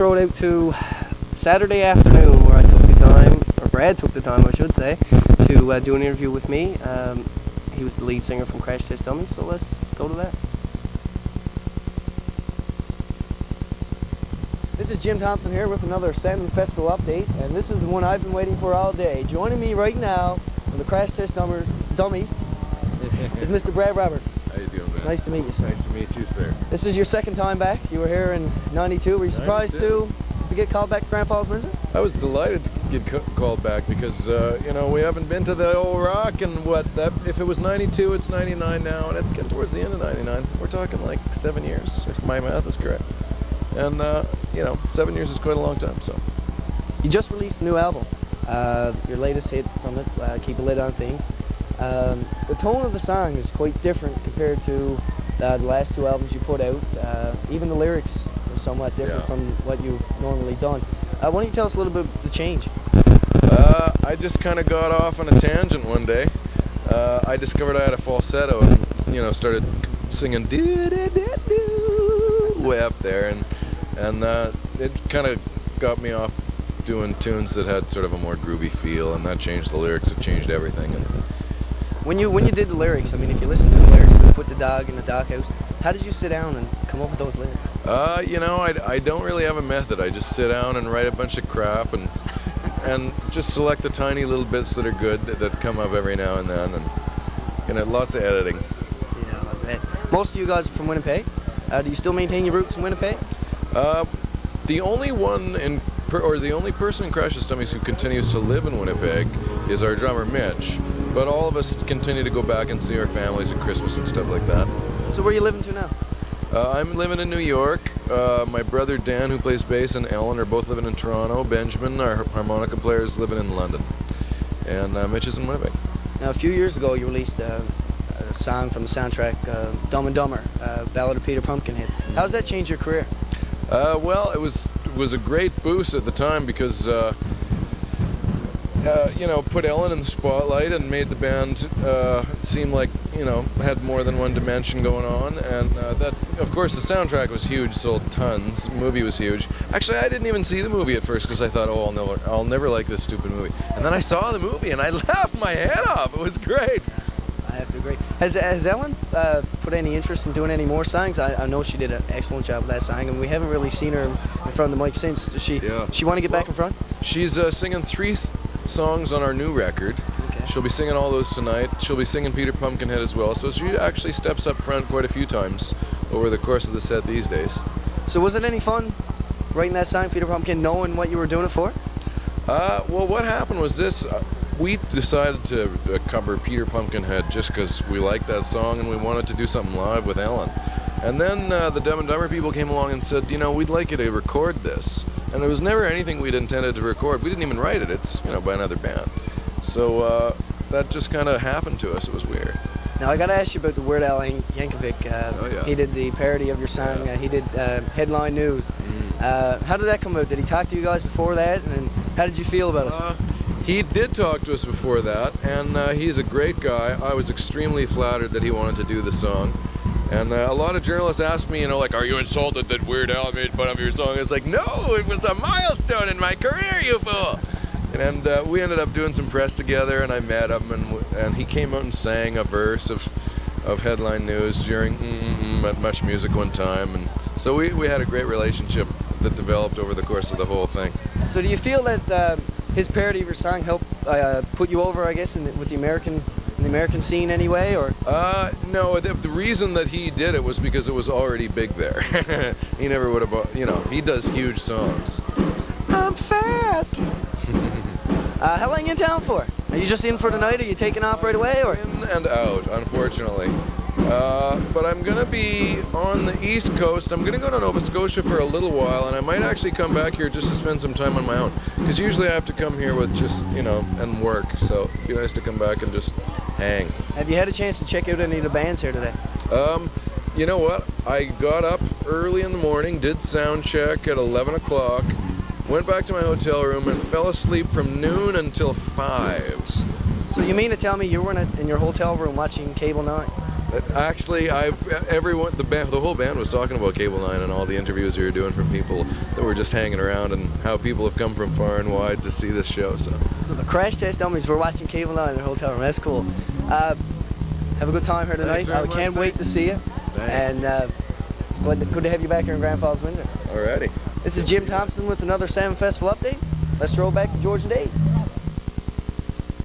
Throw it out to Saturday afternoon where I took the time, or Brad took the time I should say, to do an interview with me. He was the lead singer from Crash Test Dummies, so let's go to that. This is Jim Thompson here with another Salmon Festival update, and this is the one I've been waiting for all day. Joining me right now from the Crash Test Dummies is Mr. Brad Roberts. How you doing, man? Nice to meet you, sir. Nice to meet you, sir. This is your second time back. You were here in '92. Were you surprised to get called back to Grandpa's Windsor? I was delighted to get called back because, you know, we haven't been to the old rock, and if it was '92, it's '99 now, and it's getting towards the end of '99. We're talking like 7 years, if my math is correct. And, you know, 7 years is quite a long time, so. You just released a new album. Your latest hit from it, Keep a Lid on Things. The tone of the song is quite different compared to the last two albums you put out. Even the lyrics are somewhat different from what you've normally done. Why don't you tell us a little bit of the change? I just kind of got off on a tangent one day. I discovered I had a falsetto and, you know, started singing do-do-do-do way up there, and it kind of got me off doing tunes that had sort of a more groovy feel, and that changed the lyrics. It changed everything. And when you did the lyrics, I mean, if you listen to the lyrics, they put the dog in the doghouse. How did you sit down and come up with those lyrics? You know, I don't really have a method. I just sit down and write a bunch of crap and just select the tiny little bits that are good that come up every now and then, and you know, lots of editing. Yeah, I bet. Most of you guys are from Winnipeg. Do you still maintain your roots in Winnipeg? The only the only person in Crash Test Dummies who continues to live in Winnipeg is our drummer Mitch. But all of us continue to go back and see our families at Christmas and stuff like that. So where are you living to now? I'm living in New York. My brother Dan, who plays bass, and Ellen are both living in Toronto. Benjamin, our harmonica player, is living in London. And Mitch is in Winnipeg. Now, a few years ago, you released a song from the soundtrack, Dumb and Dumber, Ballad of Peter Pumpkinhead. How does that change your career? Well, it was a great boost at the time because you know, put Ellen in the spotlight and made the band seem like, you know, had more than one dimension going on. And that's, of course, the soundtrack was huge, sold tons. The movie was huge. Actually, I didn't even see the movie at first because I thought, oh, I'll never like this stupid movie. And then I saw the movie and I laughed my head off. It was great. I have to agree. Has Ellen put any interest in doing any more songs? I know she did an excellent job with that song, and we haven't really seen her in front of the mic since. Does she want to get back in front? She's singing 3 songs on our new record. Okay. She'll be singing all those tonight. She'll be singing Peter Pumpkinhead as well. So she actually steps up front quite a few times over the course of the set these days. So was it any fun writing that song, Peter Pumpkin, knowing what you were doing it for? Well, what happened was this. We decided to cover Peter Pumpkinhead just because we liked that song and we wanted to do something live with Ellen. And then the Dumb and Dumber people came along and said, you know, we'd like you to record this. And it was never anything we'd intended to record. We didn't even write it. It's, you know, by another band. So that just kind of happened to us. It was weird. Now, I got to ask you about the Weird Al Yankovic. He did the parody of your song. He did Headline News. How did that come out? Did he talk to you guys before that? And how did you feel about it? He did talk to us before that, and he's a great guy. I was extremely flattered that he wanted to do the song. And a lot of journalists asked me, you know, like, are you insulted that Weird Al made fun of your song? I was like, no, it was a milestone in my career, you fool! And we ended up doing some press together, and I met him, and he came out and sang a verse of Headline News during at Much Music one time. And so we had a great relationship that developed over the course of the whole thing. So do you feel that his parody of your song helped put you over, I guess, with the American scene anyway, or? No, the reason that he did it was because it was already big there. He never would have, you know, he does huge songs. I'm fat! How long are you in town for? Are you just in for the night, or are you taking off right away, or? In and out, unfortunately. But I'm going to be on the East Coast. I'm going to go to Nova Scotia for a little while, and I might actually come back here just to spend some time on my own. Because usually I have to come here with just, you know, and work. So it'd be nice to come back and just hang. Have you had a chance to check out any of the bands here today? You know what? I got up early in the morning, did sound check at 11 o'clock, went back to my hotel room, and fell asleep from noon until 5. So you mean to tell me you were in your hotel room watching Cable 9? Actually, everyone, the whole band was talking about Cable 9 and all the interviews we were doing from people that were just hanging around and how people have come from far and wide to see this show. So the Crash Test Dummies, we're watching Cable 9 in the hotel room. That's cool. Have a good time here tonight. I can't wait to see you. Thanks. And it's good to have you back here in Grand Falls Windsor. Alrighty. This is Jim Thompson with another Salmon Festival update. Let's throw it back to George and Dave.